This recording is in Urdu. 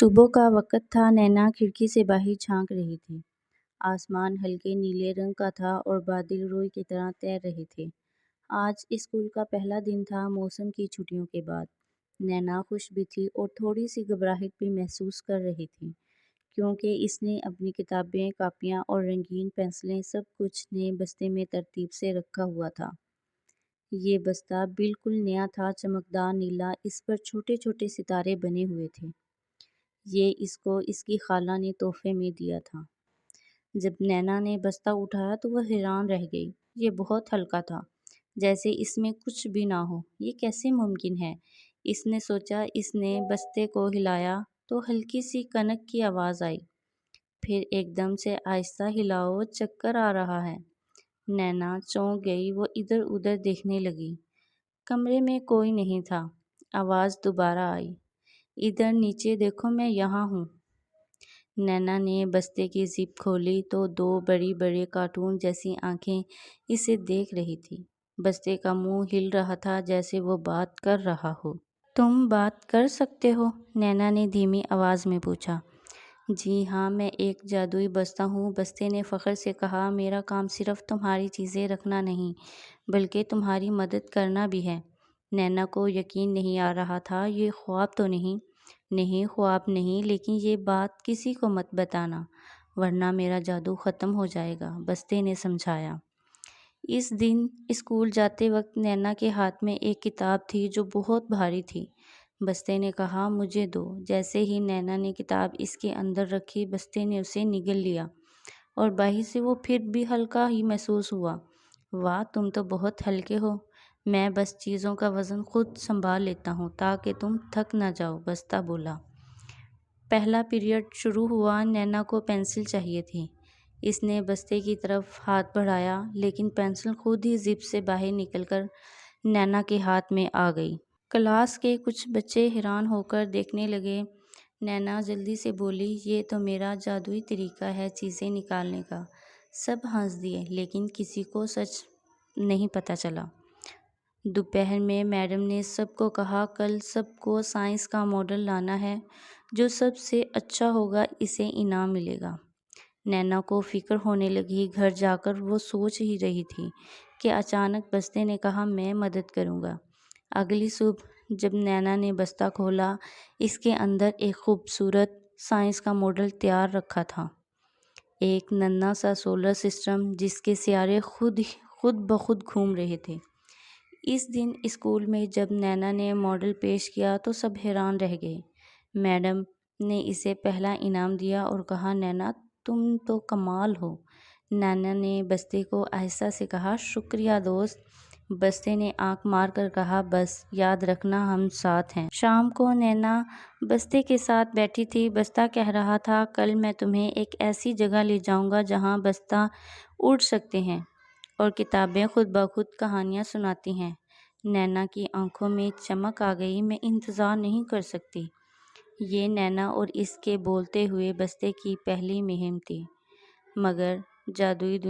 صبح کا وقت تھا۔ نینا کھڑکی سے باہر جھانک رہی تھی۔ آسمان ہلکے نیلے رنگ کا تھا اور بادل روئی کی طرح تیر رہے تھے۔ آج اسکول کا پہلا دن تھا، موسم کی چھٹیوں کے بعد۔ نینا خوش بھی تھی اور تھوڑی سی گھبراہٹ بھی محسوس کر رہی تھی، کیونکہ اس نے اپنی کتابیں، کاپیاں اور رنگین پنسلیں سب کچھ نئے بستے میں ترتیب سے رکھا ہوا تھا۔ یہ بستہ بالکل نیا تھا، چمکدار نیلا، اس پر چھوٹے چھوٹے ستارے بنے ہوئے تھے۔ یہ اس کو اس کی خالہ نے تحفے میں دیا تھا۔ جب نینا نے بستہ اٹھایا تو وہ حیران رہ گئی۔ یہ بہت ہلکا تھا، جیسے اس میں کچھ بھی نہ ہو۔ یہ کیسے ممکن ہے؟ اس نے سوچا۔ اس نے بستے کو ہلایا تو ہلکی سی کنک کی آواز آئی، پھر ایک دم سے آہستہ ہلاؤ، چکر آ رہا ہے۔ نینا چونک گئی، وہ ادھر ادھر دیکھنے لگی۔ کمرے میں کوئی نہیں تھا۔ آواز دوبارہ آئی، ادھر نیچے دیکھو، میں یہاں ہوں۔ نینا نے بستے کی زپ کھولی تو دو بڑی بڑی کارٹون جیسی آنکھیں اسے دیکھ رہی تھی۔ بستے کا منہ ہل رہا تھا جیسے وہ بات کر رہا ہو۔ تم بات کر سکتے ہو؟ نینا نے دھیمی آواز میں پوچھا۔ جی ہاں، میں ایک جادوئی بستہ ہوں، بستے نے فخر سے کہا۔ میرا کام صرف تمہاری چیزیں رکھنا نہیں، بلکہ تمہاری مدد کرنا بھی ہے۔ نینا کو یقین نہیں آ رہا تھا۔ یہ خواب تو نہیں؟ نہیں، خواب نہیں، لیکن یہ بات کسی کو مت بتانا، ورنہ میرا جادو ختم ہو جائے گا، بستے نے سمجھایا۔ اس دن اسکول جاتے وقت نینا کے ہاتھ میں ایک کتاب تھی جو بہت بھاری تھی۔ بستے نے کہا، مجھے دو۔ جیسے ہی نینا نے کتاب اس کے اندر رکھی، بستے نے اسے نگل لیا اور باہر سے وہ پھر بھی ہلکا ہی محسوس ہوا۔ واہ، تم تو بہت ہلکے ہو۔ میں بس چیزوں کا وزن خود سنبھال لیتا ہوں تاکہ تم تھک نہ جاؤ، بستہ بولا۔ پہلا پیریڈ شروع ہوا۔ نینا کو پنسل چاہیے تھی۔ اس نے بستے کی طرف ہاتھ بڑھایا، لیکن پنسل خود ہی زپ سے باہر نکل کر نینا کے ہاتھ میں آ گئی۔ کلاس کے کچھ بچے حیران ہو کر دیکھنے لگے۔ نینا جلدی سے بولی، یہ تو میرا جادوئی طریقہ ہے چیزیں نکالنے کا۔ سب ہنس دیے، لیکن کسی کو سچ نہیں پتہ چلا۔ دوپہر میں میڈم نے سب کو کہا، کل سب کو سائنس کا ماڈل لانا ہے، جو سب سے اچھا ہوگا اسے انعام ملے گا۔ نینا کو فکر ہونے لگی۔ گھر جا کر وہ سوچ ہی رہی تھی کہ اچانک بستے نے کہا، میں مدد کروں گا۔ اگلی صبح جب نینا نے بستہ کھولا، اس کے اندر ایک خوبصورت سائنس کا ماڈل تیار رکھا تھا۔ ایک ننھا سا سولر سسٹم جس کے سیارے خود بخود گھوم رہے تھے۔ اس دن اسکول میں جب نینا نے ماڈل پیش کیا تو سب حیران رہ گئے۔ میڈم نے اسے پہلا انعام دیا اور کہا، نینا تم تو کمال ہو۔ نینا نے بستے کو آہستہ سے کہا، شکریہ دوست۔ بستے نے آنکھ مار کر کہا، بس یاد رکھنا ہم ساتھ ہیں۔ شام کو نینا بستے کے ساتھ بیٹھی تھی۔ بستہ کہہ رہا تھا، کل میں تمہیں ایک ایسی جگہ لے جاؤں گا جہاں بستہ اڑ سکتے ہیں اور کتابیں خود بخود کہانیاں سناتی ہیں۔ نینا کی آنکھوں میں چمک آ گئی۔ میں انتظار نہیں کر سکتی۔ یہ نینا اور اس کے بولتے ہوئے بستے کی پہلی مہم تھی، مگر جادوئی دنیا